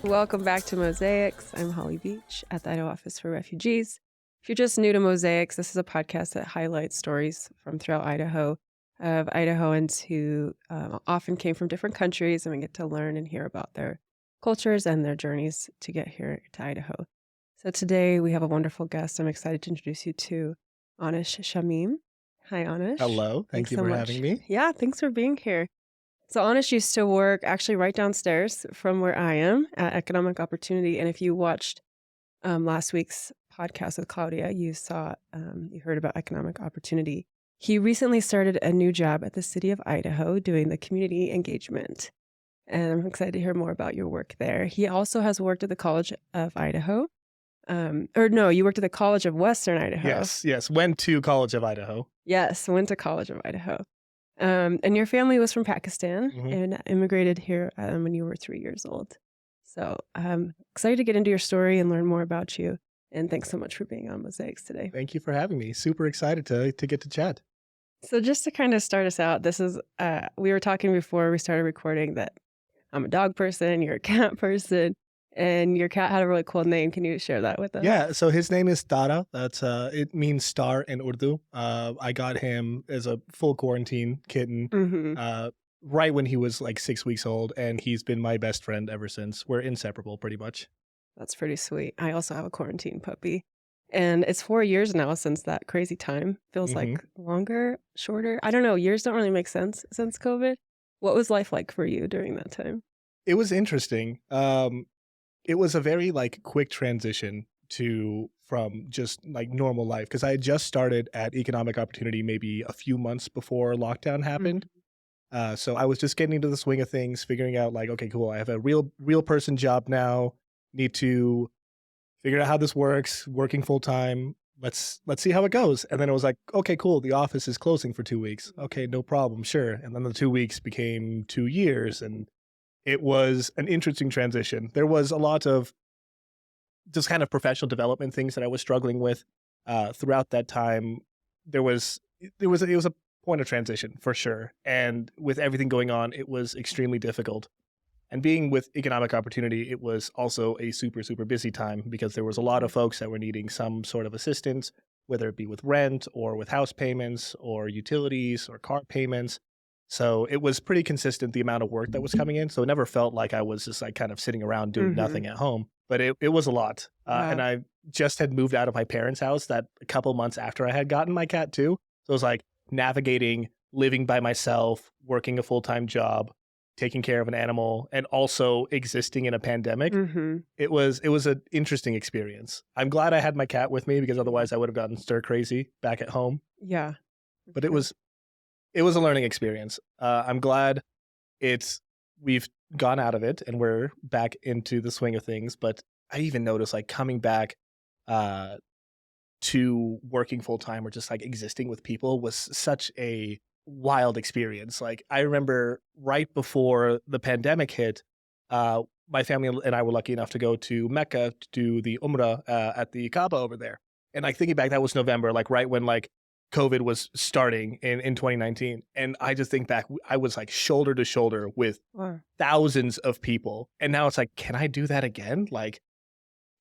Welcome back to Mosaics. I'm Holly Beach at the Idaho Office for Refugees. If you're just new to Mosaics, this is a podcast that highlights stories from throughout Idaho of Idahoans who often came from different countries, and we get to learn and hear about their cultures and their journeys to get here to Idaho. So today we have a wonderful guest. I'm excited to introduce you to Aanish Shamim. Hi, Aanish. Hello. Thank you so for much. having me. Yeah, thanks for being here. So Aanish used to work actually right downstairs from where I am at Economic Opportunity. And if you watched last week's podcast with Claudia, you heard about Economic Opportunity. He recently started a new job at the city of Idaho doing the community engagement. And I'm excited to hear more about your work there. He also has worked at the College of Idaho. You worked at the College of Western Idaho. Yes. Went to College of Idaho. Yes, went to College of Idaho. And your family was from Pakistan and immigrated here when you were 3 years old. So I'm excited to get into your story and learn more about you. And thanks so much for being on Mosaics today. Thank you for having me. Super excited to get to chat. So just to kind of start us out, this is, we were talking before we started recording that I'm a dog person, you're a cat person, and your cat had a really cool name. Can you share that with us? Yeah, so his name is Taara. That's it means star in Urdu. I got him as a full quarantine kitten right when he was like 6 weeks old, and he's been my best friend ever since. We're inseparable pretty much. That's pretty sweet. I also have a quarantine puppy. And it's 4 years now since that crazy time. Feels like longer, shorter. I don't know. Years don't really make sense since COVID. What was life like for you during that time? It was interesting. It was a very like quick transition from just like normal life, because I had just started at Economic Opportunity maybe a few months before lockdown happened. So I was just getting into the swing of things, figuring out like, okay, cool. I have a real person job now. Need to figure out how this works. Working full time. Let's see how it goes. And then it was like, okay, cool. The office is closing for 2 weeks. Okay, no problem. Sure. And then the 2 weeks became 2 years, and it was an interesting transition. There was a lot of just kind of professional development things that I was struggling with throughout that time. It was a point of transition for sure. And with everything going on, it was extremely difficult. And being with Economic Opportunity, it was also a super, super busy time because there was a lot of folks that were needing some sort of assistance, whether it be with rent or with house payments or utilities or car payments. So it was pretty consistent, the amount of work that was coming in. So it never felt like I was just like kind of sitting around doing nothing at home. But it was a lot. Wow. And I just had moved out of my parents' house that a couple months after I had gotten my cat too. So it was like navigating, living by myself, working a full-time job, taking care of an animal, and also existing in a pandemic. It was an interesting experience. I'm glad I had my cat with me, because otherwise I would have gotten stir crazy back at home. Yeah. But it was a learning experience. I'm glad we've gone out of it and we're back into the swing of things. But I even noticed like coming back to working full time or just like existing with people was such a wild experience. Like I remember right before the pandemic hit, my family and I were lucky enough to go to Mecca to do the Umrah at the Kaaba over there. And like thinking back, that was November, like right when like COVID was starting in 2019. And I just think back, I was like shoulder to shoulder with thousands of people. And now it's like, can I do that again? Like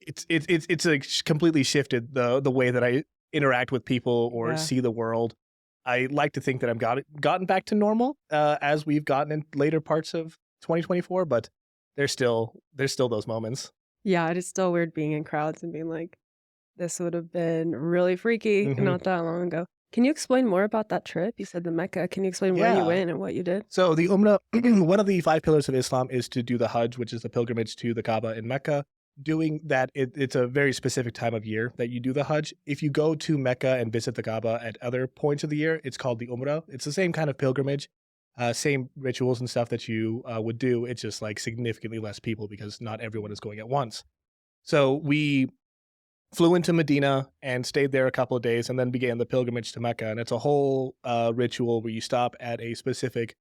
it's like completely shifted the way that I interact with people or see the world. I like to think that I've gotten back to normal as we've gotten in later parts of 2024, but there's still those moments. Yeah, it is still weird being in crowds and being like, this would have been really freaky not that long ago. Can you explain more about that trip? You said the Mecca. Can you explain where you went and what you did? So the Umrah, one of the 5 pillars of Islam is to do the Hajj, which is the pilgrimage to the Kaaba in Mecca. Doing that, it's a very specific time of year that you do the Hajj. If you go to Mecca and visit the Kaaba at other points of the year, it's called the Umrah. It's the same kind of pilgrimage, same rituals and stuff that you would do. It's just like significantly less people because not everyone is going at once. So we flew into Medina and stayed there a couple of days and then began the pilgrimage to Mecca. And it's a whole ritual where you stop at a specific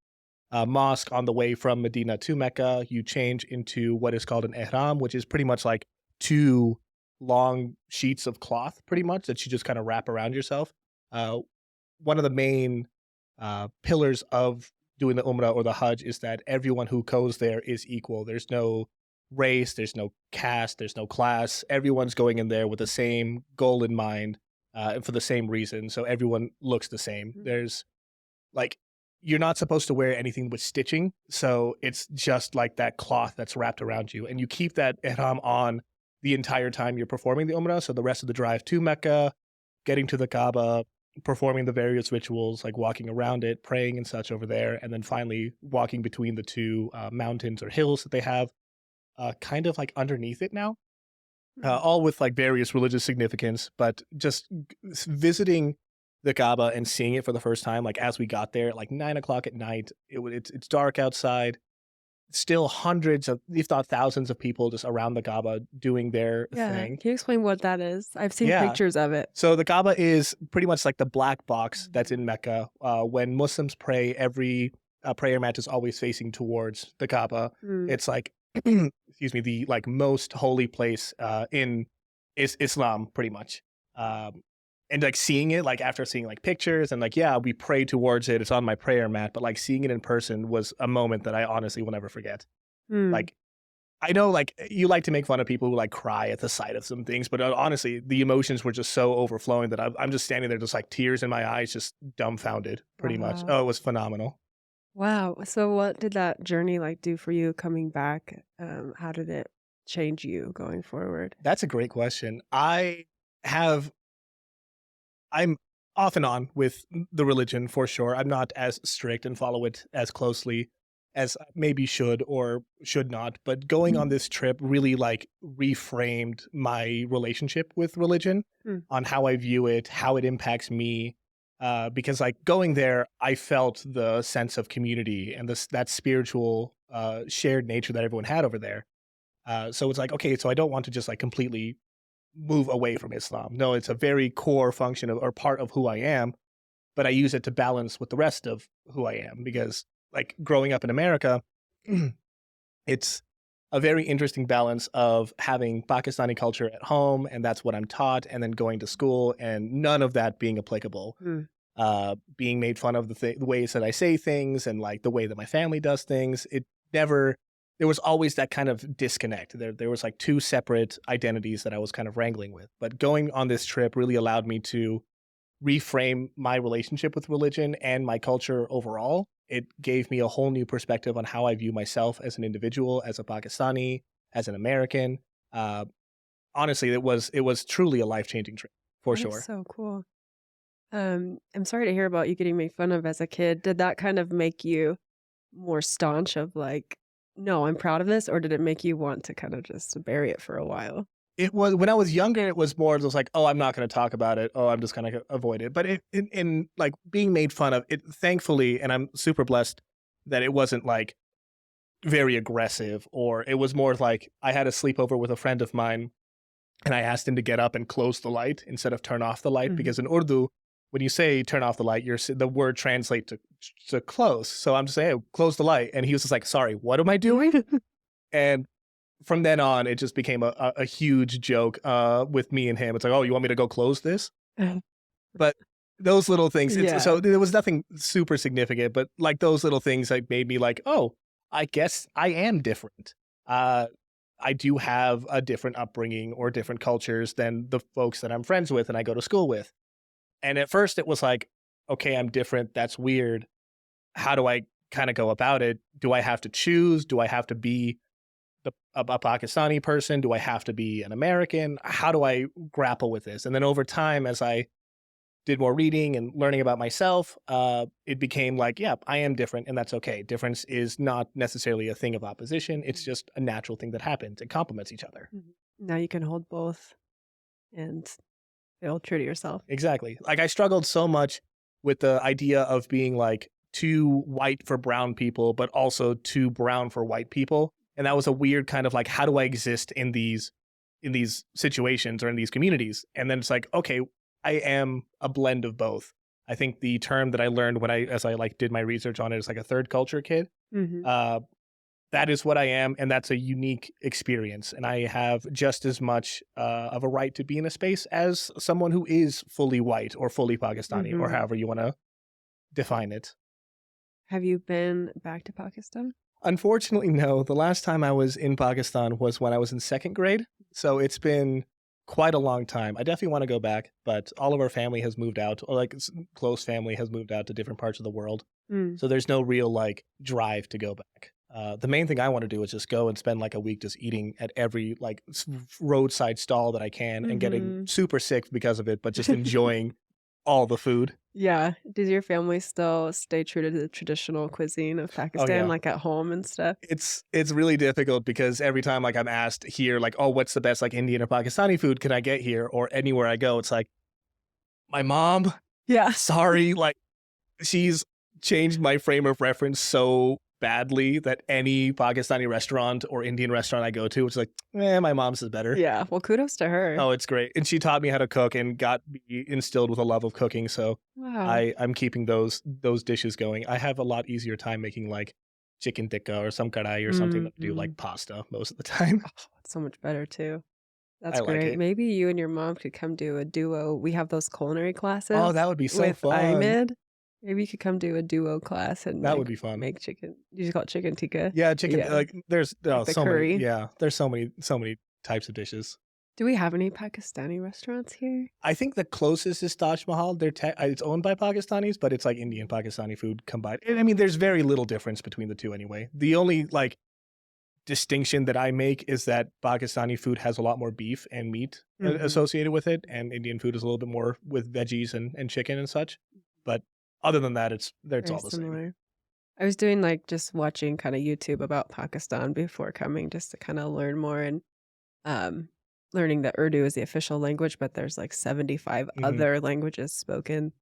mosque on the way from Medina to Mecca. You change into what is called an ihram, which is pretty much like 2 long sheets of cloth, pretty much, that you just kind of wrap around yourself. One of the main pillars of doing the Umrah or the Hajj is that everyone who goes there is equal. There's no race, there's no caste, there's no class. Everyone's going in there with the same goal in mind, and for the same reason. So everyone looks the same. Mm. There's like, you're not supposed to wear anything with stitching, so it's just like that cloth that's wrapped around you, and you keep that ihram on the entire time you're performing the Umrah. So the rest of the drive to Mecca, getting to the Kaaba, performing the various rituals, like walking around it, praying and such over there, and then finally walking between the two mountains or hills that they have, kind of like underneath it now, Mm. all with like various religious significance. But just visiting the Kaaba and seeing it for the first time, like as we got there, at like 9 o'clock at night, it's dark outside. Still hundreds of, if not thousands of people just around the Kaaba doing their Yeah. thing. Can you explain what that is? I've seen Yeah. pictures of it. So the Kaaba is pretty much like the black box that's in Mecca. When Muslims pray, every prayer mat is always facing towards the Kaaba. Mm. It's like, excuse me, the like most holy place in Islam, pretty much. And like seeing it, like after seeing like pictures and like, yeah, we pray towards it. It's on my prayer mat, but like seeing it in person was a moment that I honestly will never forget. Mm. Like, I know, like, you like to make fun of people who like cry at the sight of some things, but honestly, the emotions were just so overflowing that I'm just standing there, just like tears in my eyes, just dumbfounded, pretty much. Wow. Oh, it was phenomenal. Wow. So what did that journey like do for you coming back? How did it change you going forward? That's a great question. I'm off and on with the religion for sure. I'm not as strict and follow it as closely as I maybe should or should not. But going on this trip really like reframed my relationship with religion, Mm. on how I view it, how it impacts me. Because like going there, I felt the sense of community and that spiritual shared nature that everyone had over there. So it's like, okay, so I don't want to just like completely move away from Islam. No, it's a very core function of, or part of who I am, but I use it to balance with the rest of who I am. Because like growing up in America, it's a very interesting balance of having Pakistani culture at home, and that's what I'm taught, and then going to school, and none of that being applicable. Mm. Being made fun of the ways that I say things and like the way that my family does things. It never, there was always that kind of disconnect. There was like two separate identities that I was kind of wrangling with. But going on this trip really allowed me to reframe my relationship with religion and my culture overall. It gave me a whole new perspective on how I view myself as an individual, as a Pakistani, as an American. Uh, Honestly, it was truly a life-changing trip for That is sure. so cool. I'm sorry to hear about you getting made fun of as a kid. Did that kind of make you more staunch of like, no, I'm proud of this, or did it make you want to kind of just bury it for a while? It was when I was younger. It was more just like, oh, I'm not going to talk about it. Oh, I'm just going to avoid it. But in like being made fun of it, thankfully, and I'm super blessed that it wasn't like very aggressive, or it was more like I had a sleepover with a friend of mine, and I asked him to get up and close the light instead of turn off the light, Mhm. because in Urdu, when you say turn off the light, the word translates to close. So I'm just saying, hey, close the light, and he was just like, sorry, what am I doing? And from then on, it just became a huge joke with me and him. It's like, oh, you want me to go close this? But those little things, Yeah. so there was nothing super significant, but like those little things like made me like, oh, I guess I am different. I do have a different upbringing or different cultures than the folks that I'm friends with and I go to school with. And at first it was like, okay, I'm different. That's weird. How do I kind of go about it? Do I have to choose? Do I have to be a Pakistani person? Do I have to be an American? How do I grapple with this? And then over time, as I did more reading and learning about myself, it became like, yeah, I am different, and that's okay. Difference is not necessarily a thing of opposition. It's just a natural thing that happens. It complements each other. Mhm. Now you can hold both and feel true to yourself. Exactly. Like I struggled so much with the idea of being like too white for brown people, but also too brown for white people. And that was a weird kind of like, how do I exist in these situations or in these communities? And then it's like, okay, I am a blend of both. I think the term that I learned as I like did my research on it is like a third culture kid. Mhm. That is what I am, and that's a unique experience. And I have just as much of a right to be in a space as someone who is fully white or fully Pakistani, or Mhm. however you want to define it. Have you been back to Pakistan? Unfortunately, no. The last time I was in Pakistan was when I was in second grade. So it's been quite a long time. I definitely want to go back, but all of our family has moved out, or like close family has moved out to different parts of the world. Mm. So there's no real like drive to go back. The main thing I want to do is just go and spend like a week just eating at every like roadside stall that I can and getting Mhm. super sick because of it, but just enjoying all the food. Yeah. Does your family still stay true to the traditional cuisine of Oh Pakistan, yeah. like, at home and stuff? It's really difficult because every time like I'm asked here like, oh, what's the best like Indian or Pakistani food can I get here, or anywhere I go, it's like my mom, Yeah. sorry, like she's changed my frame of reference so badly that any Pakistani restaurant or Indian restaurant I go to, it's like, my mom's is better. Yeah. Well, kudos to her. Oh, it's great. And she taught me how to cook and got me instilled with a love of cooking. So Wow. I'm keeping those dishes going. I have a lot easier time making like chicken tikka or some kadai or something that I do Mhm. like pasta most of the time. Oh, it's so much better too. I That's like great. it. Maybe you and your mom could come do a duo. We have those culinary Oh, classes that would be so with fun. IMID. Maybe you could come do a duo class and, That would like, be fun. make chicken you just call it chicken tikka? Yeah, chicken Yeah, like there's like the so many. curry. Yeah, there's so many types of dishes. Do we have any Pakistani restaurants here? I think the closest is Taj Mahal. It's owned by Pakistanis, but it's like Indian Pakistani food combined. And I mean, there's very little difference between the two anyway. The only like distinction that I make is that Pakistani food has a lot more beef and meat Mhm. associated with it, and Indian food is a little bit more with veggies and chicken and such. But other than that, it's Very all the same. similar. I was doing, like, just watching kinda YouTube about Pakistan before coming just to kinda learn more and, um, learning that Urdu is the official language, but there's, like, 75 Mhm. other languages spoken.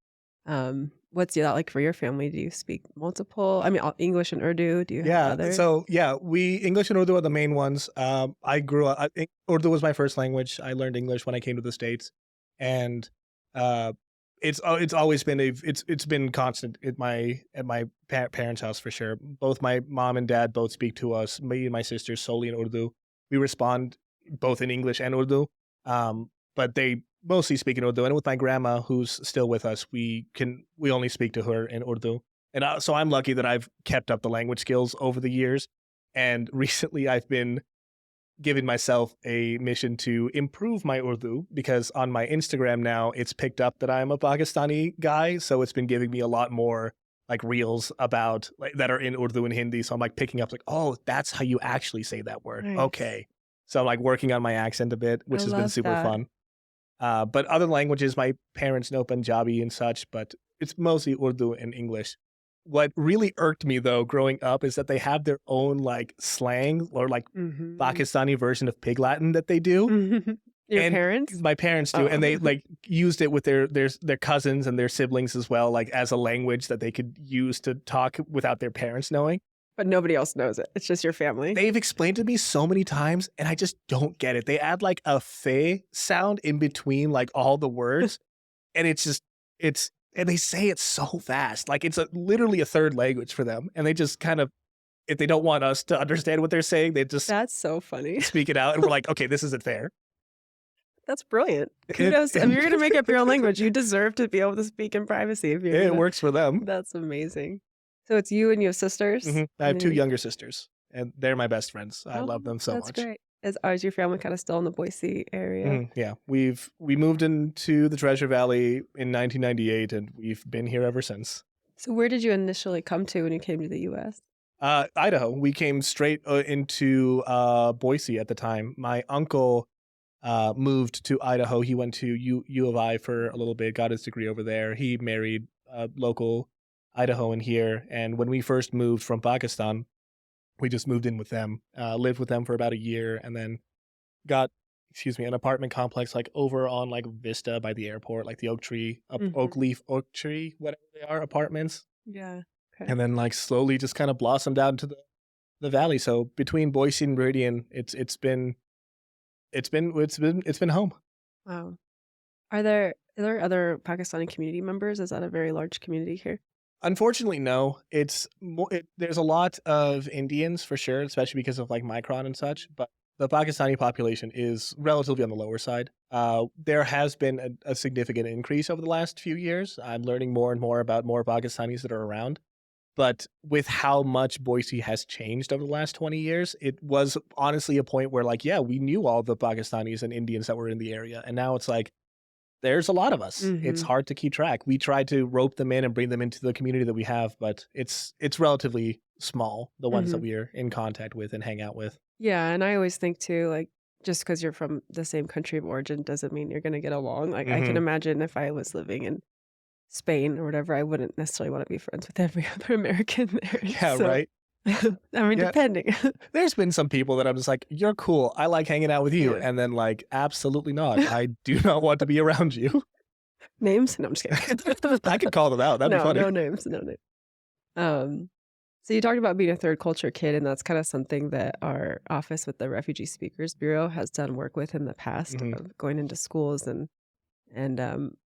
What's that like for your family? Do you speak multiple I mean, English and Urdu? Do you have Yeah, others? so yeah, we English and Urdu are the main ones. I grew up. I think Urdu was my first language. I learned English when I came to the states, and uh, it's always been it's been constant at my parents' house for sure. Both my mom and dad both speak to us. Me and my sister solely in Urdu. We respond both in English and Urdu, but they mostly speak in Urdu. And with my grandma, who's still with us, we only speak to her in Urdu. And so I'm lucky that I've kept up the language skills over the years. And recently I've been giving myself a mission to improve my Urdu because on my Instagram now, it's picked up that I'm a Pakistani guy. So it's been giving me a lot more like reels about like that are in Urdu and Hindi. So I'm like picking up like, oh, that's how you actually say that word. Nice. Okay. So I'm like working on my accent a bit, I which has been love super that. fun. But other languages, my parents know Punjabi and such, but it's mostly Urdu and English. What really irked me though growing up is that they have their own like slang or like Mhm. Pakistani version of Pig Latin that they do. Your And parents? my parents do, and Oh. they like used it with their cousins and their siblings as well, like as a language that they could use to talk without their parents knowing. But nobody else knows it. It's just your family? They've explained to me so many times, and I just don't get it. They add like a "fe" sound in between like all the words, and it's just it's and they say it so fast, like it's literally a third language for them, and they just kind of if they don't want us to understand what they're saying, they just That's so funny. speak it out, and we're like, okay, this isn't fair. That's brilliant. It Kudos. I mean, you're gonna make up your own language. You deserve to be able to speak in privacy if you're it gonna works for them. That's amazing. So it's you and your sisters? I And have two then younger sisters, and they're my best friends. I oh, love them so that's much. great. Is your family kinda still in the Boise area? Yeah, we moved into the Treasure Valley in 1998, and we've been here ever since. So where did you initially come to when you came to the US? Idaho. We came straight into Boise at the time. My uncle moved to Idaho. He went to U of I for a little bit, got his degree over there. He married a local Idahoan here, and when we first moved from Pakistan, we just moved in with them, lived with them for about a year, and then got an apartment complex like over on like Vista by the airport, like the Mhm. oak tree, whatever they are, apartments. Yeah. Okay. And then like slowly just kind of blossomed out into the valley. So between Boise and Meridian, it's been home. Wow. Are there other Pakistani community members? Is that a very large community here? Unfortunately, no. There's a lot of Indians for sure, especially because of like Micron and such. But the Pakistani population is relatively on the lower side. There has been a significant increase over the last few years. I'm learning more and more about more Pakistanis that are around. But with how much Boise has changed over the last 20 years, it was honestly a point where like, yeah, we knew all the Pakistanis and Indians that were in the area. And now it's like, there's a lot of us. It's Mhm. hard to keep track. We try to rope them in and bring them into the community that we have, but it's relatively small, the ones that Mhm. we're in contact with and hang out with. Yeah, and I always think too, like, just because 'cause you're from the same country of origin doesn't mean you're gonna get along. Like, I can Mhm. imagine if I was living in Spain or whatever, I wouldn't necessarily wanna be friends with every other American there, Yeah, so right? I mean, Yeah. depending. There's been some people that I'm just like, "You're cool. I like hanging out with you." Yeah. And then like, "Absolutely not. I do not want to be around you." Names? No, I'm just kidding. I could call them out. That'd be No, funny. no names, no names. Um, so you talked about being a third culture kid, and that's kinda something that our office with the Refugee Speakers Bureau has done work with in the past Mhm. of going into schools and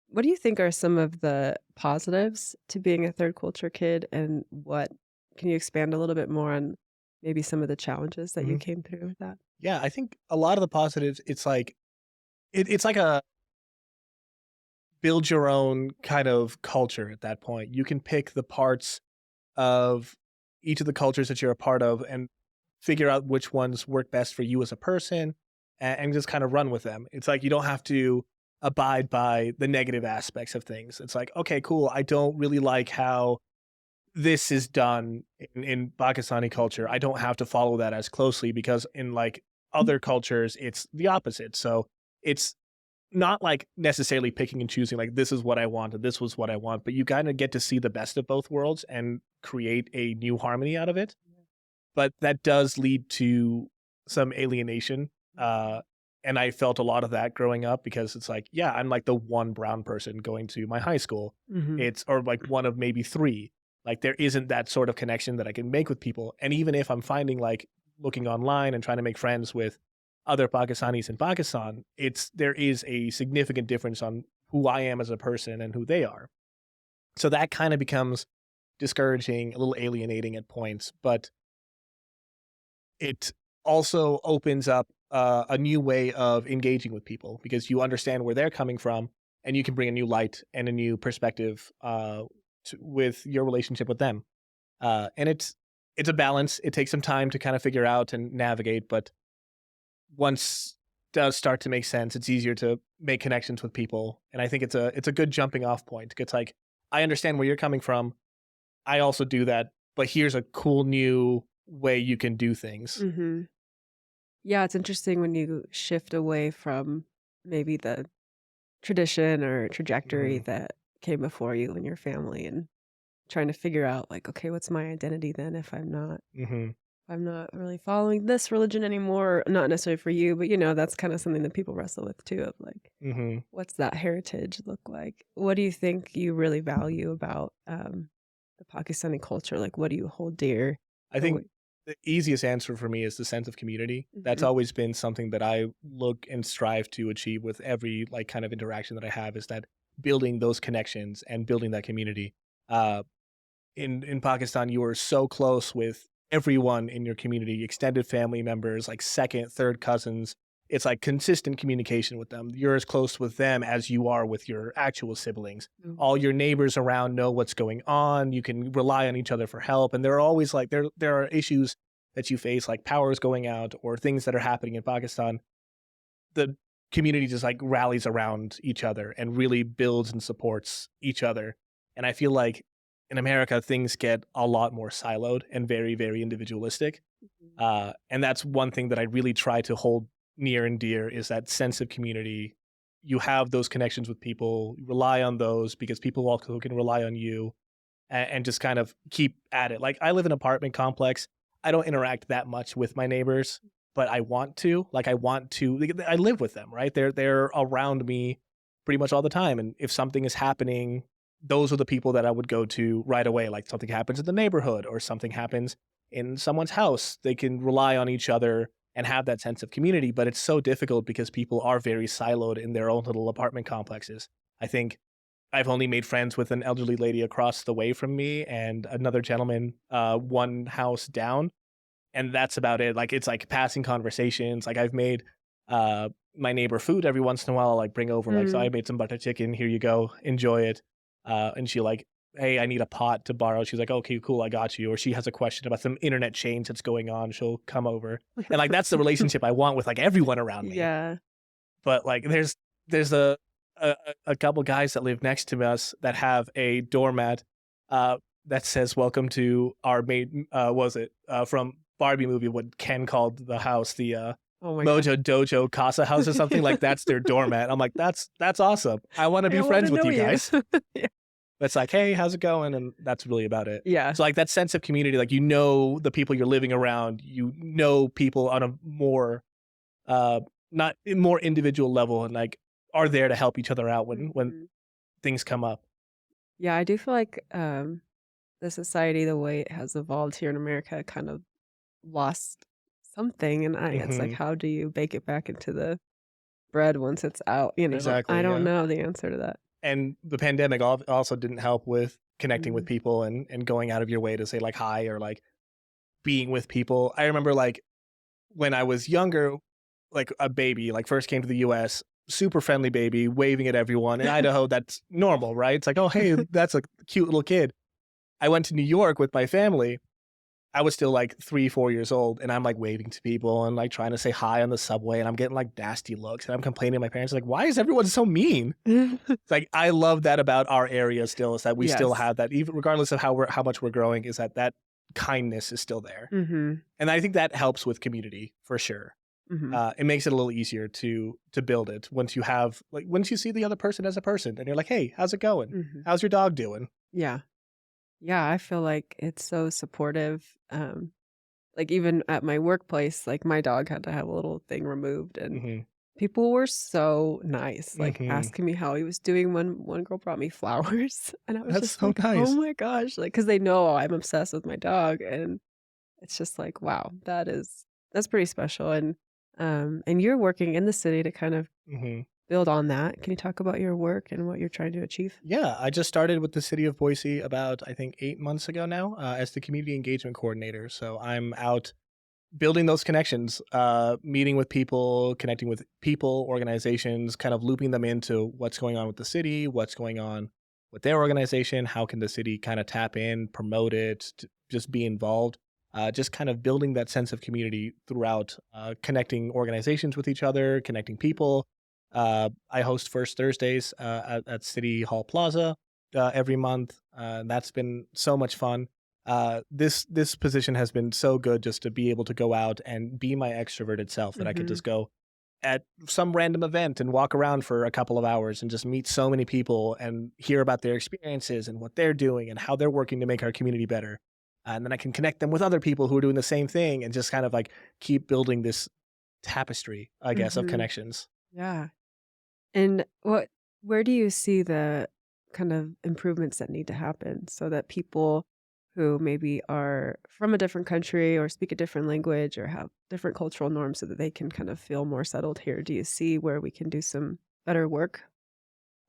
what do you think are some of the positives to being a third culture kid, and what can you expand a little bit more on maybe some of the challenges that you Mhm. came through with that? Yeah, I think a lot of the positives, it's like it's like a build your own kind of culture at that point. You can pick the parts of each of the cultures that you're a part of and figure out which ones work best for you as a person and just kind of run with them. It's like you don't have to abide by the negative aspects of things. It's like, okay, cool. I don't really like how this is done in Pakistani culture. I don't have to follow that as closely because in like other cultures, it's the opposite. So it's not like necessarily picking and choosing like this is what I want and this was what I want, but you kind of get to see the best of both worlds and create a new harmony out of it. But that does lead to some alienation. And I felt a lot of that growing up because it's like, yeah, I'm like the one brown person going to my high school. Mhm. It's or like one of maybe three. Like there isn't that sort of connection that I can make with people. And even if I'm finding like looking online and trying to make friends with other Pakistanis in Pakistan, there is a significant difference on who I am as a person and who they are. So that kind of becomes discouraging, a little alienating at points, but it also opens up a new way of engaging with people because you understand where they're coming from and you can bring a new light and a new perspective with your relationship with them. And it's a balance. It takes some time to kind of figure out and navigate, but once does start to make sense, it's easier to make connections with people. And I think it's a good jumping off point. It's like I understand where you're coming from. I also do that, but here's a cool new way you can do things. Mhm. Yeah, it's interesting when you shift away from maybe the tradition or trajectory Mhm, that came before you and your family and trying to figure out like, okay, what's my identity then if mhm, I'm not really following this religion anymore, not necessarily for you, but that's kind of something that people wrestle with too of like, mhm. what's that heritage look like? What do you think you really value about the Pakistani culture? Like, what do you hold dear? I Or what? think the easiest answer for me is the sense of community. That's Mhm. always been something that I look and strive to achieve with every like kind of interaction that I have is that building those connections and building that community. Uh, in Pakistan, you are so close with everyone in your community, extended family members, like second, third cousins. It's like consistent communication with them. You're as close with them as you are with your actual siblings. Mhm. All your neighbors around know what's going on. You can rely on each other for help. And there are always like there are issues that you face, like powers going out or things that are happening in Pakistan. The community just like rallies around each other and really builds and supports each other. And I feel like in America, things get a lot more siloed and very, very individualistic. Mhm. And that's one thing that I really try to hold near and dear is that sense of community. You have those connections with people, you rely on those because people also can rely on you and just kind of keep at it. Like I live in an apartment complex. I don't interact that much with my neighbors, but I want to. Like I want to. I live with them, right? They're around me pretty much all the time. And if something is happening, those are the people that I would go to right away. Like something happens in the neighborhood or something happens in someone's house, they can rely on each other and have that sense of community. But it's so difficult because people are very siloed in their own little apartment complexes. I think I've only made friends with an elderly lady across the way from me and another gentleman one house down, and that's about it. Like it's like passing conversations. Like I've made my neighbor food every once in a while. I'll like bring over like so I Mm. made some butter chicken. Here you go, enjoy it. And she like hey, I need a pot to borrow. She's like, okay, cool, I got you. Or she has a question about some internet change that's going on. She'll come over. And like, that's the relationship I want with like everyone around me. Yeah. But like, there's a, a couple guys that live next to us that have a doormat that says, welcome to our maid, was it from Barbie movie, what Ken called the house, the Oh my god. Mojo Dojo Casa House or something. Like, that's their doormat. I'm like, that's awesome. I want to I be wanna friends with know you guys. Yeah. It's like, hey, how's it going? And that's really about it. Yeah. So like that sense of community, like, you know, the people you're living around, you know, people on a more not more individual level, and like are there to help each other out when Mhm. things come up. Yeah, I do feel like, the society, the way it has evolved here in America kind of lost something, and it's like, Hmm. how do you bake it back into the bread once it's out, you know? I Exactly. don't Yeah. know the answer to that. And the pandemic also didn't help with connecting with Mhm. people and going out of your way to say like hi or like being with people. I remember like when I was younger, like a baby, like first came to the US, super friendly baby, waving at everyone. In Idaho, that's normal, right? It's like, oh, hey, that's a cute little kid. I went to New York with my family. I was still like 3, 4 years old, and I'm like waving to people and like trying to say hi on the subway, and I'm getting like nasty looks, and I'm complaining to my parents, like, why is everyone so mean? It's like, I love that about our area still, is that we still Yes. have that, even regardless of how much we're growing, is that kindness is still there. Mhm. And I think that helps with community for sure. Mhm. It makes it a little easier to build it once you have like once you see the other person as a person, and you're like, hey, how's it going? Mhm. How's your dog doing? Yeah. Yeah, I feel like it's so supportive, like, even at my workplace, like, my dog had to have a little thing removed, and Hmm. people were so nice, like, Hmm. asking me how he was doing. One girl brought me flowers, and I was That's just so like, "Oh nice. my gosh," like, because they know I'm obsessed with my dog, and it's just like, wow, that's pretty special, and you're working in the city to kind of Hmm. build on that. Can you talk about your work and what you're trying to achieve? Yeah, I just started with the city of Boise about, I think, 8 months ago now, as the community engagement coordinator. So I'm out building those connections, meeting with people, connecting with people, organizations, kind of looping them into what's going on with the city, what's going on with their organization, how can the city kind of tap in, promote it, just be involved. Just kind of building that sense of community throughout, connecting organizations with each other, connecting people. I host First Thursdays at City Hall Plaza every month. That's been so much fun. This position has been so good, just to be able to go out and be my extroverted self, that I could Mhm. just go at some random event and walk around for a couple of hours and just meet so many people and hear about their experiences and what they're doing and how they're working to make our community better. And then I can connect them with other people who are doing the same thing and just kind of like keep building this tapestry, I guess, of Mhm. connections. Yeah. And where do you see the kind of improvements that need to happen so that people who maybe are from a different country or speak a different language or have different cultural norms so that they can kind of feel more settled here? Do you see where we can do some better work?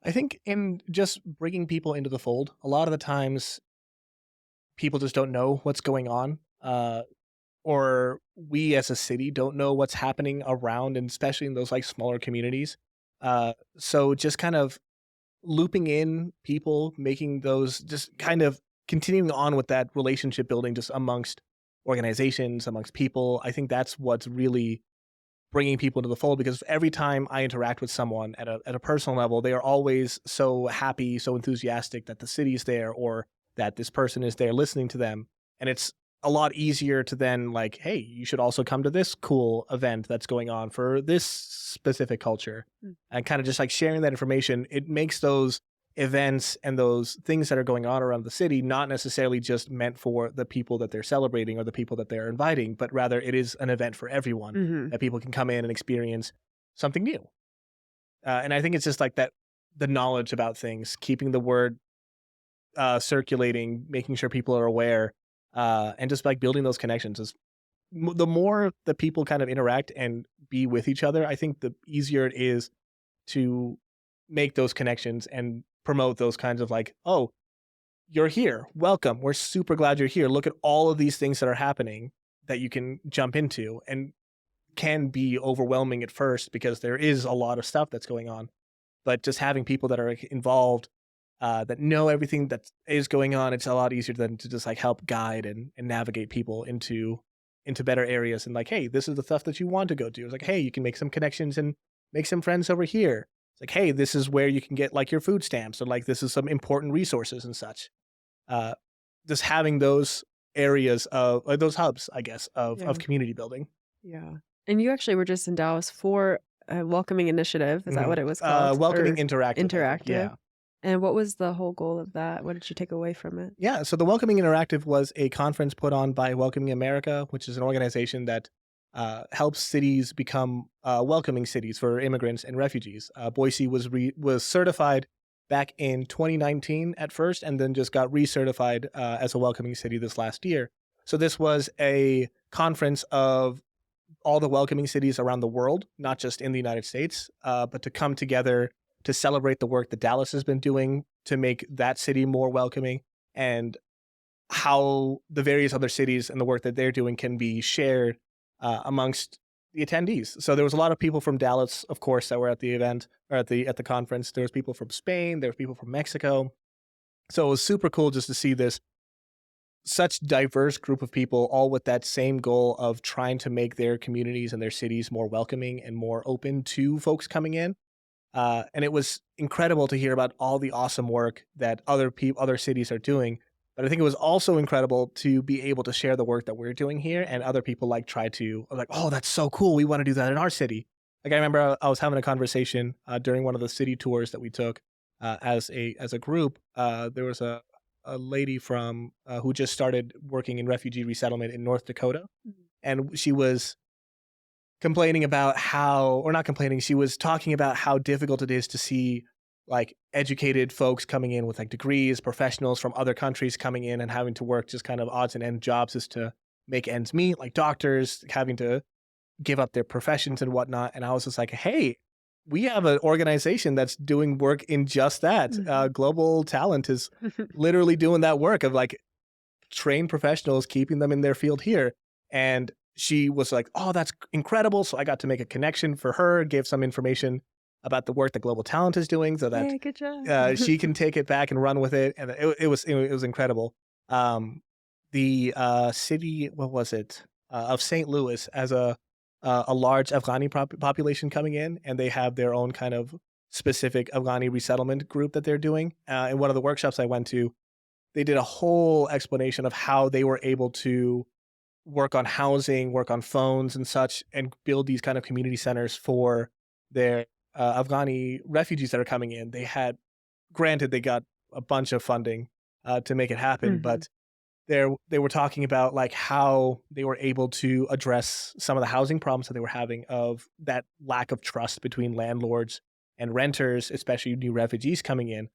I think in just bringing people into the fold, a lot of the times people just don't know what's going on. Or we as a city don't know what's happening around, and especially in those like smaller communities. So just kind of looping in people, making those, just kind of continuing on with that relationship building just amongst organizations, amongst people. I think that's what's really bringing people into the fold, because every time I interact with someone at a personal level, they are always so happy, so enthusiastic that the city's there, or that this person is there listening to them. And it's a lot easier to then like, hey, you should also come to this cool event that's going on for this specific culture. Mm. And kind of just like sharing that information, it makes those events and those things that are going on around the city not necessarily just meant for the people that they're celebrating or the people that they're inviting, but rather it is an event for everyone, Mhm. that people can come in and experience something new. And I think it's just like that, the knowledge about things, keeping the word circulating, making sure people are aware, and just like building those connections is the more that people kind of interact and be with each other, I think the easier it is to make those connections and promote those kinds of like, oh, you're here. Welcome. We're super glad you're here. Look at all of these things that are happening that you can jump into, and can be overwhelming at first because there is a lot of stuff that's going on. But just having people that are like, involved, that know everything that is going on. It's a lot easier than to just like help guide and navigate people into better areas and like, hey, this is the stuff that you want to go do. It's like, hey, you can make some connections and make some friends over here. It's like, hey, this is where you can get like your food stamps or like this is some important resources and such. Uh, just having those areas of or those hubs, I guess, Yeah. of community building. Yeah. And you actually were just in Dallas for a welcoming initiative. Is that what it was called? Welcoming Or interactive, I think. interactive? Yeah. And what was the whole goal of that? What did you take away from it? Yeah. So the Welcoming Interactive was a conference put on by Welcoming America, which is an organization that helps cities become welcoming cities for immigrants and refugees. Boise was certified back in 2019 at first, and then just got recertified as a welcoming city this last year. So this was a conference of all the welcoming cities around the world, not just in the United States, but to come together to celebrate the work that Dallas has been doing to make that city more welcoming and how the various other cities and the work that they're doing can be shared amongst the attendees. So there was a lot of people from Dallas, of course, that were at the event or at the conference. There was people from Spain, there was people from Mexico. So it was super cool just to see this such diverse group of people all with that same goal of trying to make their communities and their cities more welcoming and more open to folks coming in. And it was incredible to hear about all the awesome work that other cities are doing. But I think it was also incredible to be able to share the work that we're doing here, and other people like try to like, oh, that's so cool. We want to do that in our city. Like I remember I was having a conversation during one of the city tours that we took as a group. There was a lady from who just started working in refugee resettlement in North Dakota, and she was complaining about how or not complaining, she was talking about how difficult it is to see like educated folks coming in with like degrees, professionals from other countries coming in and having to work just kind of odds and end jobs just to make ends meet, like doctors having to give up their professions and whatnot. And I was just like, hey, we have an organization that's doing work in just that. Global Talent is literally doing that work of like trained professionals, keeping them in their field here. And she was like, oh, that's incredible. So I got to make a connection for her, gave some information about the work that Global Talent is doing so that Hey, good job. she can take it back and run with it. And it was incredible. The city, what was it, of St. Louis as a large Afghani population coming in, and they have their own kind of specific Afghani resettlement group that they're doing. In one of the workshops I went to, they did a whole explanation of how they were able to work on housing, work on phones and such, and build these kind of community centers for their Afghani refugees that are coming in. Granted, they got a bunch of funding to make it happen, but they were talking about like how they were able to address some of the housing problems that they were having of that lack of trust between landlords and renters, especially new refugees coming in.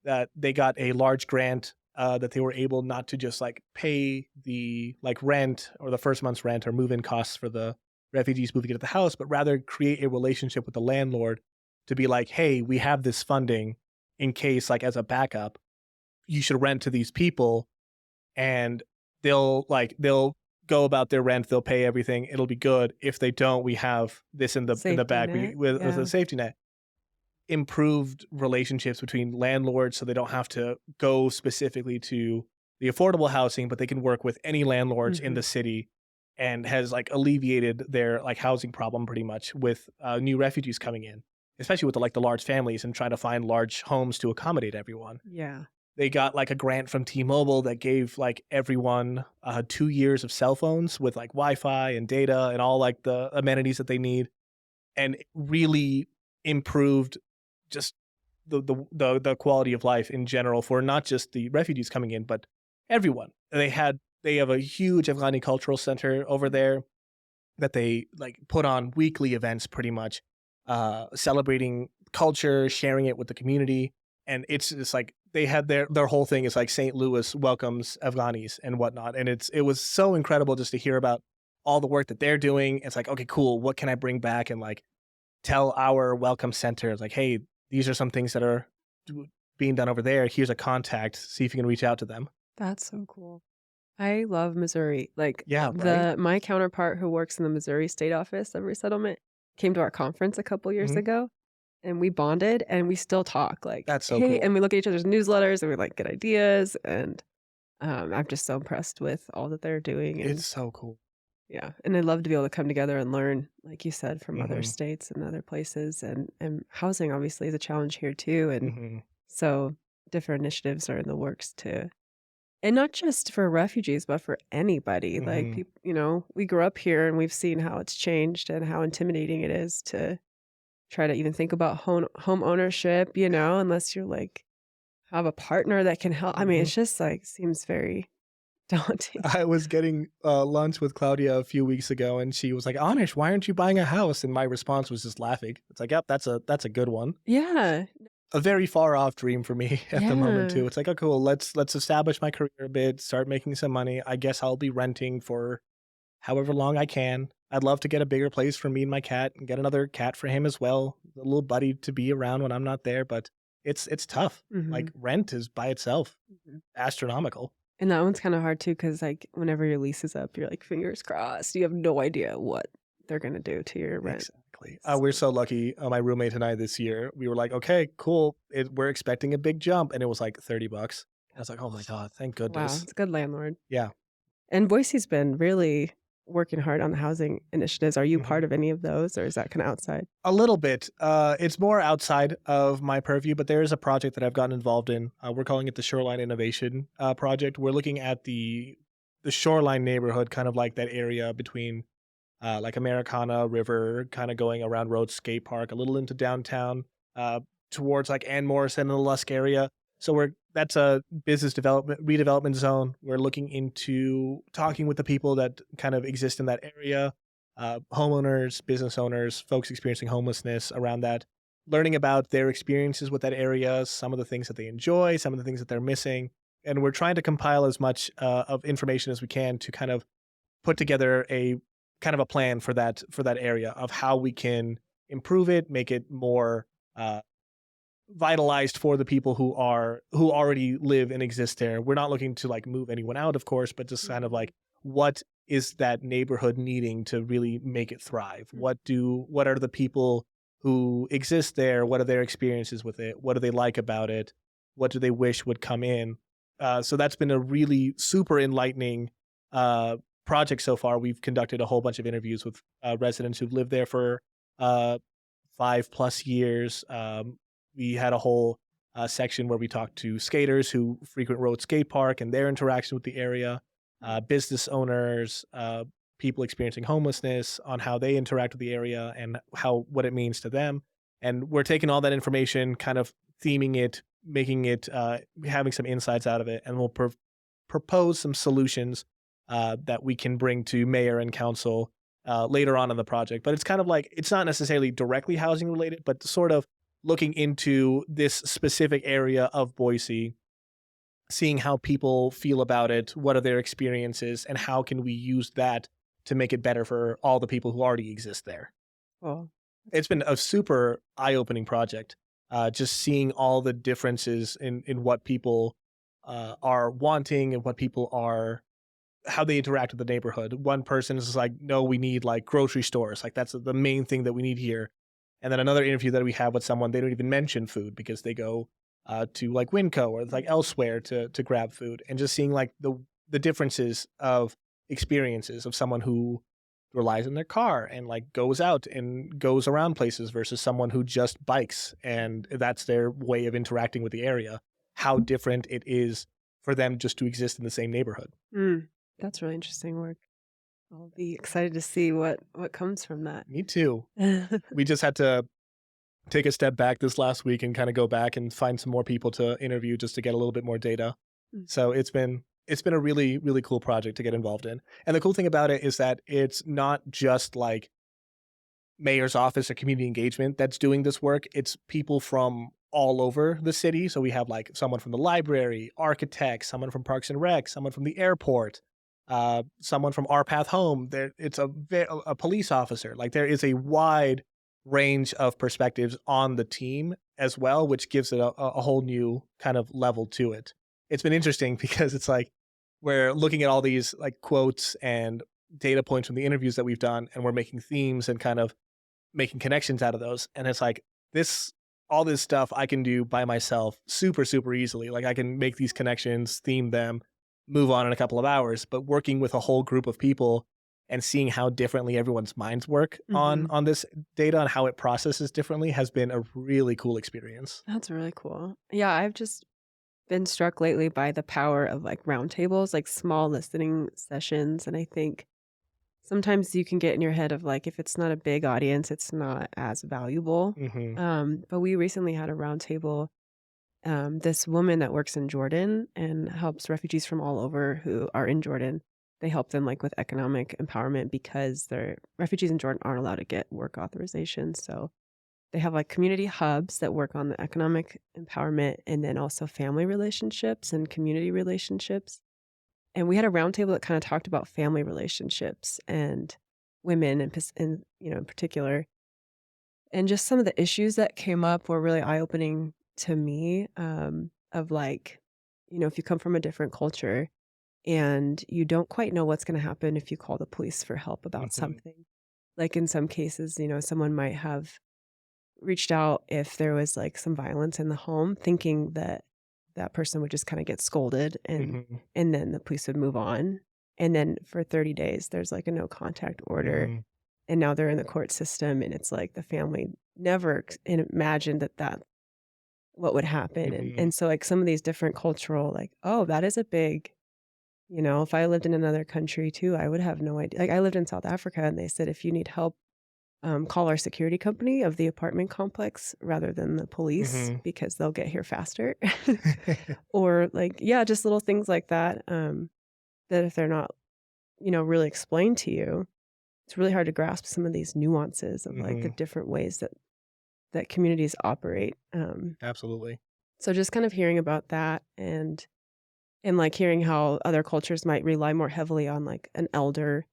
That they got a large grant that they were able not to just like pay the like rent or the first month's rent or move-in costs for the refugees moving into the house, but rather create a relationship with the landlord to be like, hey, we have this funding in case like as a backup, you should rent to these people, and they'll go about their rent, they'll pay everything, it'll be good. If they don't, we have this in the Safety back net. with Yeah. a safety net. Improved relationships between landlords so they don't have to go specifically to the affordable housing, but they can work with any landlords in the city, and has like alleviated their like housing problem pretty much with new refugees coming in, especially with the large families and trying to find large homes to accommodate everyone. Yeah. They got like a grant from T-Mobile that gave like everyone 2 years of cell phones with like Wi-Fi and data and all like the amenities that they need, and it really improved just the quality of life in general for not just the refugees coming in, but everyone. They have a huge Afghani cultural center over there that they like put on weekly events pretty much, celebrating culture, sharing it with the community. And it's just like they had their whole thing is like St. Louis welcomes Afghanis and whatnot. And it was so incredible just to hear about all the work that they're doing. It's like, okay, cool. What can I bring back and like tell our welcome center like, hey, these are some things that are being done over there. Here's a contact. See if you can reach out to them. That's so cool. I love Missouri. Like Yeah, right? my counterpart who works in the Missouri State Office of Resettlement came to our conference a couple years Mhm. ago. and we bonded, and we still talk, like, That's so "Hey," and cool. we look at each other's newsletters, and we, like, get ideas, and, I'm just so impressed with all that they're doing, It's and so cool. yeah, and I'd love to be able to come together and learn, like you said, from other Mhm, states and other places, and housing obviously is a challenge here too, and mhm, so different initiatives are in the works to and not just for refugees, but for anybody, like, mhm. we grew up here and we've seen how it's changed and how intimidating it is to try to even think about home ownership, unless you're, like, have a partner that can help. I mean, Mhm. it's just, like, seems very daunting. I was getting, lunch with Claudia a few weeks ago, and she was like, "Anish, why aren't you buying a house?" And my response was just laughing. It's like, "Yep, that's a good one." Yeah, A very far off dream for me at the moment yeah. too. It's like, "Oh, cool, let's establish my career a bit, start making some money. I guess I'll be renting for however long I can. I'd love to get a bigger place for me and my cat and get another cat for him as well, a little buddy to be around when I'm not there, but it's tough. Like, Mhm, rent is by itself mhm. astronomical. And that one's kinda hard too, because like, whenever your lease is up, you're like, "Fingers crossed." You have no idea what they're gonna do to your rent. Exactly. We're So so lucky, my roommate and I this year, we were like, "Okay, cool. We're expecting a big jump," and it was like $30. I was like, "Oh my god, thank wow, goodness." it's a good landlord. Yeah. And Boise's been really working hard on the housing initiatives. Are you Mhm. part of any of those, or is that kinda outside? A little bit. It's more outside of my purview, but there is a project that I've gotten involved in. We're calling it the Shoreline Innovation Project. We're looking at the shoreline neighborhood, kind of like that area between like Americana River, kind of going around Road Skate Park, a little into downtown, uh, towards like Ann Morrison and the Lusk area. So that's a business development redevelopment zone. We're looking into talking with the people that kind of exist in that area, homeowners, business owners, folks experiencing homelessness around that, learning about their experiences with that area, some of the things that they enjoy, some of the things that they're missing, and we're trying to compile as much of information as we can to kind of put together a kind of a plan for that area of how we can improve it, make it more uh, vitalized for the people who already live and exist there. We're not looking to like move anyone out, of course, but just kind of Mhm, like what is that neighborhood needing to really make it thrive? mm, What are the people who exist there? What are their experiences with it? What do they like about it? What do they wish would come in? So that's been a really super enlightening uh, project so far. We've conducted a whole bunch of interviews with residents who've lived there for uh, 5+ years. We had a whole section where we talked to skaters who frequent Road Skate Park and their interaction with the area, business owners, people experiencing homelessness on how they interact with the area and how what it means to them. And we're taking all that information, kind of theming it, making it, having some insights out of it, and we'll propose some solutions that we can bring to mayor and council later on in the project. But it's kind of like it's not necessarily directly housing related, but sort of looking into this specific area of Boise, seeing how people feel about it, what are their experiences, and how can we use that to make it better for all the people who already exist there. cool. That's It's been a super eye-opening project, just seeing all the differences in what people are wanting and what people are how they interact with the neighborhood. One person is like, "No, we need like grocery stores. Like that's the main thing that we need here." And then another interview that we have with someone, they don't even mention food because they go to like Winco or like elsewhere to grab food, and just seeing like the differences of experiences of someone who relies on their car and like goes out and goes around places versus someone who just bikes and that's their way of interacting with the area. How different it is for them just to exist in the same neighborhood. mm, that's really interesting work. I'll be excited to see what comes from that. Me too. We just had to take a step back this last week and kind of go back and find some more people to interview just to get a little bit more data. Mm, So it's been a really cool project to get involved in. And the cool thing about it is that it's not just like mayor's office or community engagement that's doing this work. It's people from all over the city. So we have like someone from the library, architects, someone from Parks and Rec, someone from the airport, someone from Our Path Home. There, it's a police officer. Like there is a wide range of perspectives on the team as well, which gives it a whole new kind of level to it. It's been interesting because it's like we're looking at all these like quotes and data points from the interviews that we've done, and we're making themes and kind of making connections out of those. And it's like this all this stuff I can do by myself super, super easily. Like I can make these connections, theme them, move on in a couple of hours. But working with a whole group of people and seeing how differently everyone's minds work Mhm. on this data and how it processes differently has been a really cool experience. That's really cool. Yeah, I've just been struck lately by the power of, like, roundtables, like, small listening sessions, and I think sometimes you can get in your head of, like, if it's not a big audience, it's not as valuable. Hmm. But we recently had a roundtable. This woman that works in Jordan and helps refugees from all over who are in Jordan. They help them like with economic empowerment because their refugees in Jordan aren't allowed to get work authorization. So they have like community hubs that work on the economic empowerment and then also family relationships and community relationships. And we had a roundtable that kind of talked about family relationships and women in in particular, and just some of the issues that came up were really eye-opening to me, of like, if you come from a different culture and you don't quite know what's gonna happen if you call the police for help about Hmm. something. Like, in some cases, someone might have reached out if there was, like, some violence in the home, thinking that that person would just kinda get scolded Hmm. and then the police would move on. And then for 30 days, there's, like, a no contact order, Hmm. and now they're in the court system, and it's like the family never imagined that what would happen, and Hmm. and so, like, some of these different cultural, like, "Oh, that is a big," if I lived in another country too, I would have no idea. Like, I lived in South Africa, and they said, "If you need help, call our security company of the apartment complex rather than the police Hmm. because they'll get here faster." Or, like, yeah, just little things like that, that if they're not, really explained to you, it's really hard to grasp some of these nuances of, like, the Hmm. different ways that communities operate. Absolutely. So just kind of hearing about that and, like, hearing how other cultures might rely more heavily on, like, an elder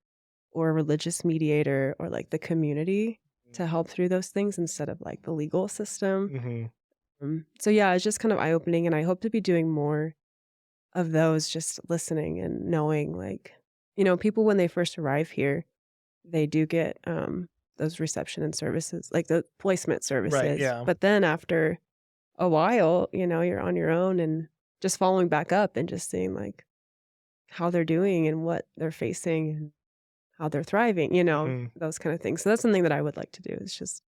or a religious mediator or, like, the community to help through those things instead of, like, the legal system. Hmm. So, yeah, it's just kind of eye-opening, and I hope to be doing more of those, just listening and knowing, like, people when they first arrive here, they do get, those reception and services, like, the placement Right. services, Yeah. but then after a while, you're on your own and just following back up and just seeing, like, how they're doing and what they're facing and how they're thriving, Hmm. those kind of things. So that's something that I would like to do is just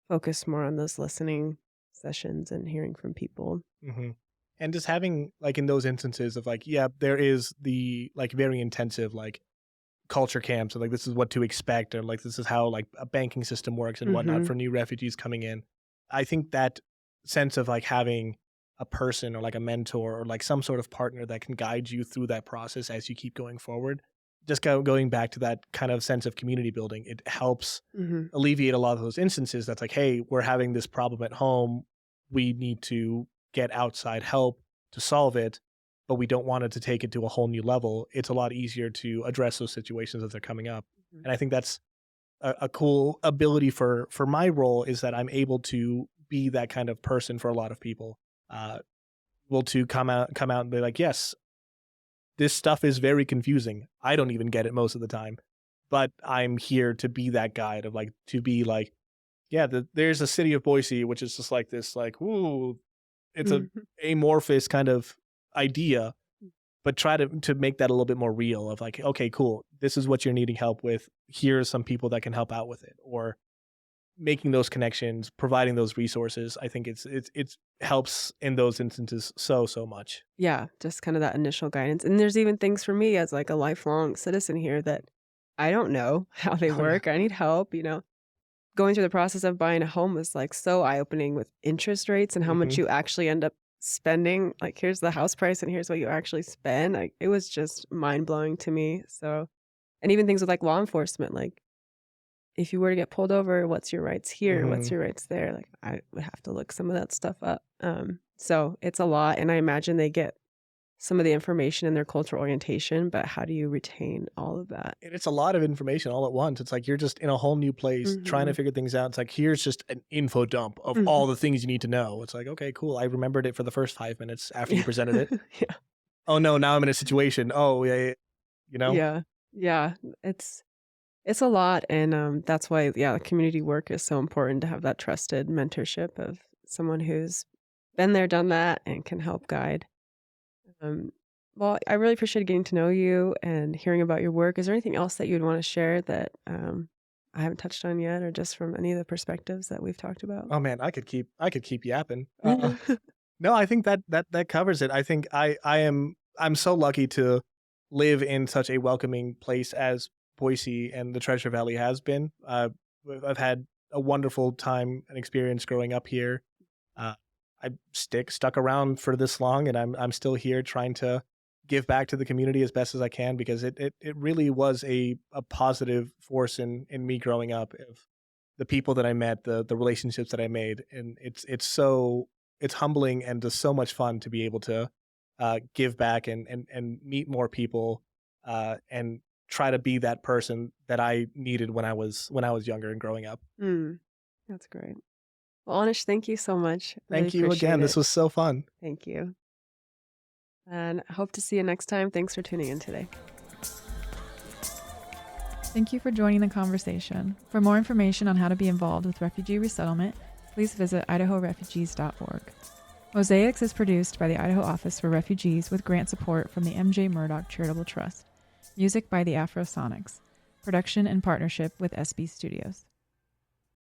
focus more on those listening sessions and hearing from people. Hmm. And just having like in those instances of like, yeah, there is the like very intensive like culture camps and like this is what to expect or like this is how like a banking system works and whatnot Mhm. for new refugees coming in. I think that sense of like having a person or like a mentor or like some sort of partner that can guide you through that process as you keep going forward. Just going back to that kind of sense of community building, it helps Mhm. alleviate a lot of those instances that's like, hey, we're having this problem at home. We need to get outside help to solve it, but we don't want it to take it to a whole new level. It's a lot easier to address those situations as they're coming up. Mhm. And I think that's a cool ability for my role is that I'm able to be that kind of person for a lot of people. Uh, able to come out and be like, yes, this stuff is very confusing. I don't even get it most of the time, but I'm here to be that guide of like to be like, yeah, there's a city of Boise, which is just like this, like, ooh, it's a Mhm. amorphous kind of idea, but try to make that a little bit more real. Of like, okay, cool, this is what you're needing help with. Here are some people that can help out with it, or making those connections, providing those resources. I think it's helps in those instances so much. Yeah, just kinda that initial guidance, and there's even things for me as, like, a lifelong citizen here that I don't know how they Oh yeah. work, I need help. Going through the process of buying a home was, like, so eye-opening with interest rates and how much Hmm. you actually end up spending. Like, here's the house price and here's what you actually spend. Like, it was just mind-blowing to me, so and even things with, like, law enforcement, like, if you were to get pulled over, what's your rights here? What's Hmm. your rights there? Like, I would have to look some of that stuff up. So it's a lot, and I imagine they get some of the information in their cultural orientation, but how do you retain all of that? And it's a lot of information all at once. It's like you're just in a whole new place trying to Mhm. figure things out. It's like here's just an info dump of Mhm. all the things you need to know. It's like, okay, cool. I remembered it for the first 5 minutes after you Yeah. presented it. Yeah. Oh no, now I'm in a situation. Oh yeah, yeah, you know? Yeah. Yeah. It's It's a lot, and that's why, yeah, community work is so important to have that trusted mentorship of someone who's been there, done that, and can help guide. Um, well, I really appreciated getting to know you and hearing about your work. Is there anything else that you'd want to share that I haven't touched on yet, or just from any of the perspectives that we've talked about? Oh man, I could keep yapping. No, I think that covers it. I think I'm so lucky to live in such a welcoming place as Boise and the Treasure Valley has been. I've had a wonderful time and experience growing up here. Uh, I stuck around for this long, and I'm still here trying to give back to the community as best as I can because it really was a positive force in me growing up of the people that I met, the relationships that I made, and it's humbling and just so much fun to be able to give back and meet more people and try to be that person that I needed when I was younger and growing up. Mm, that's great. Well, Anish, thank you so much. Really Thank you appreciate again. This it. was so fun. Thank you. And I hope to see you next time. Thanks for tuning in today. Thank you for joining the conversation. For more information on how to be involved with refugee resettlement, please visit idahorefugees.org. Mosaics is produced by the Idaho Office for Refugees with grant support from the M.J. Murdoch Charitable Trust. Music by the Afrosonics. Production in partnership with SB Studios.